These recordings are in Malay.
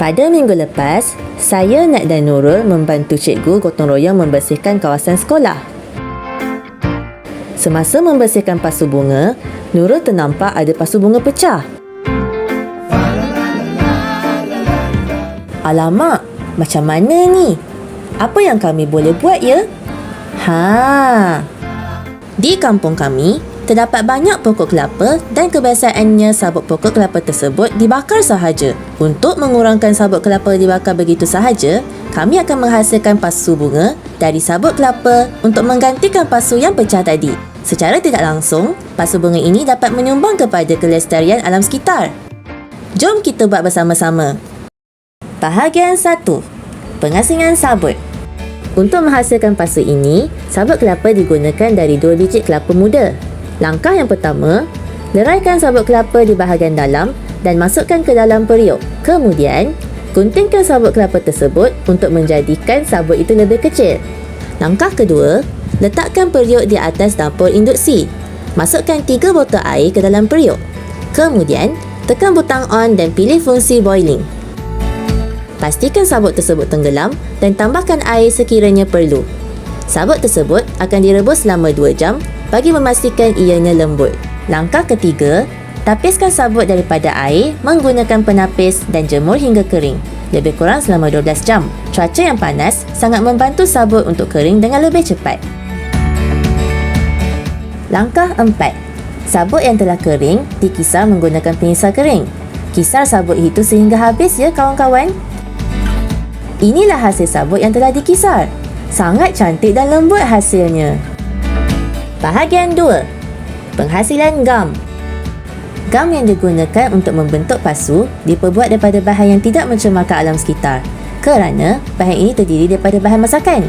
Pada minggu lepas, saya, Nat dan Nurul membantu cikgu gotong royong membersihkan kawasan sekolah. Semasa membersihkan pasu bunga, Nurul ternampak ada pasu bunga pecah. Alamak, macam mana ni? Apa yang kami boleh buat ya? Di kampung kami, terdapat banyak pokok kelapa dan kebiasaannya sabut pokok kelapa tersebut dibakar sahaja. Untuk mengurangkan sabut kelapa dibakar begitu sahaja, kami akan menghasilkan pasu bunga dari sabut kelapa untuk menggantikan pasu yang pecah tadi. Secara tidak langsung, pasu bunga ini dapat menyumbang kepada kelestarian alam sekitar. Jom kita buat bersama-sama. Bahagian 1. Pengasingan sabut. Untuk menghasilkan pasu ini, sabut kelapa digunakan dari 2 biji kelapa muda. Langkah yang pertama, leraikan sabut kelapa di bahagian dalam dan masukkan ke dalam periuk. Kemudian, guntingkan sabut kelapa tersebut untuk menjadikan sabut itu lebih kecil. Langkah kedua, letakkan periuk di atas dapur induksi. Masukkan 3 botol air ke dalam periuk. Kemudian, tekan butang on dan pilih fungsi boiling. Pastikan sabut tersebut tenggelam dan tambahkan air sekiranya perlu. Sabut tersebut akan direbus selama 2 jam bagi memastikan ianya lembut. Langkah ketiga, tapiskan sabut daripada air menggunakan penapis dan jemur hingga kering. Lebih kurang selama 12 jam. Cuaca yang panas sangat membantu sabut untuk kering dengan lebih cepat. Langkah 4. Sabut yang telah kering dikisar menggunakan pengisar kering. Kisar sabut itu sehingga habis ya kawan-kawan. Inilah hasil sabut yang telah dikisar. Sangat cantik dan lembut hasilnya. Bahagian 2. Penghasilan gam. Gam yang digunakan untuk membentuk pasu diperbuat daripada bahan yang tidak mencemarkan alam sekitar kerana bahan ini terdiri daripada bahan masakan.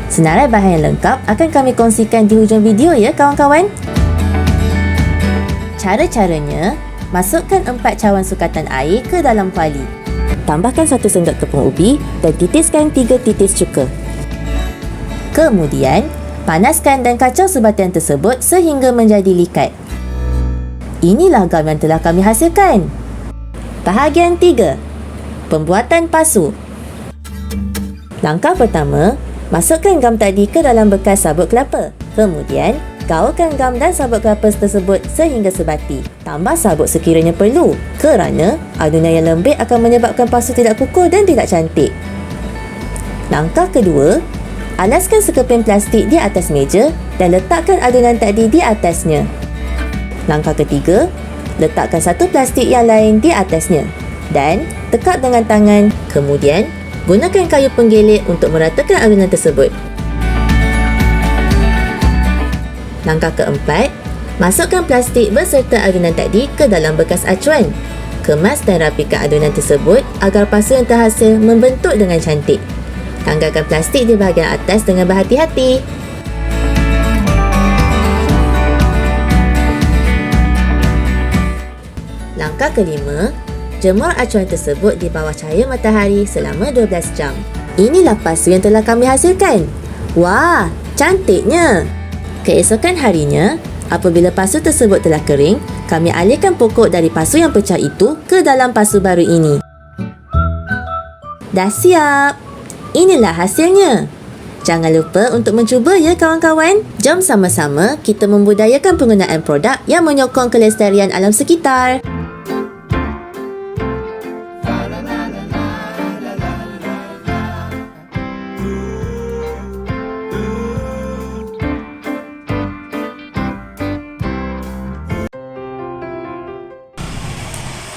Senarai bahan yang lengkap akan kami kongsikan di hujung video ya kawan-kawan. Cara-caranya, masukkan 4 cawan sukatan air ke dalam kuali. Tambahkan 1 senggak tepung ubi dan titiskan 3 titis cuka. Kemudian, panaskan dan kacau sebatian tersebut sehingga menjadi likat. Inilah gam yang telah kami hasilkan. Bahagian 3. Pembuatan pasu. Langkah pertama, masukkan gam tadi ke dalam bekas sabut kelapa. Kemudian, gaulkan gam dan sabut kelapa tersebut sehingga sebati. Tambah sabut sekiranya perlu kerana adunan yang lembik akan menyebabkan pasu tidak kukuh dan tidak cantik. Langkah kedua, alaskan sekeping plastik di atas meja dan letakkan adunan tadi di atasnya. Langkah ketiga, letakkan 1 plastik yang lain di atasnya dan tekap dengan tangan. Kemudian, gunakan kayu penggilik untuk meratakan adunan tersebut. Langkah keempat, masukkan plastik berserta adunan tadi ke dalam bekas acuan. Kemas dan rapikan adunan tersebut agar pasu yang terhasil membentuk dengan cantik. Tanggalkan plastik di bahagian atas dengan berhati-hati. Langkah kelima, jemur acuan tersebut di bawah cahaya matahari selama 12 jam. Inilah pasu yang telah kami hasilkan. Wah, cantiknya! Keesokan harinya, apabila pasu tersebut telah kering, kami alihkan pokok dari pasu yang pecah itu ke dalam pasu baru ini. Dah siap! Inilah hasilnya. Jangan lupa untuk mencuba ya kawan-kawan. Jom sama-sama kita membudayakan penggunaan produk yang menyokong kelestarian alam sekitar.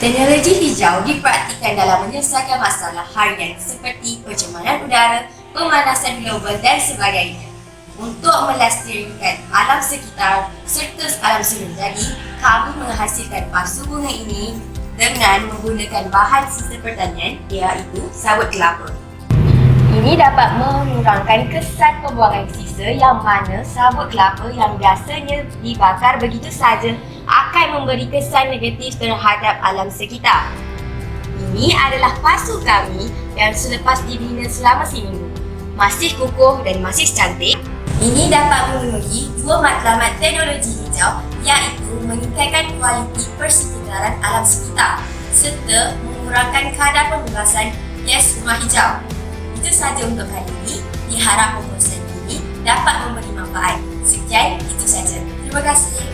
Teknologi hijau dipraktikkan dalam menyelesaikan masalah harian seperti pencemaran udara, pemanasan global dan sebagainya. Untuk melestarikan alam sekitar serta alam semesta jadi, kami menghasilkan pasu bunga ini dengan menggunakan bahan sisa pertanian iaitu sabut kelapa. Ini dapat mengurangkan kesan pembuangan sisa yang mana sabut kelapa yang biasanya dibakar begitu saja akan memberi kesan negatif terhadap alam sekitar. Ini adalah pasu kami yang selepas dibina selama seminggu. Masih kukuh dan masih cantik. Ini dapat memenuhi 2 matlamat teknologi hijau iaitu meningkatkan kualiti persekitaran alam sekitar serta mengurangi mengurangkan kadar pembebasan gas rumah hijau. Itu sahaja untuk kali ini. Diharap pembahasan ini dapat memberi manfaat. Sekian, itu saja. Terima kasih.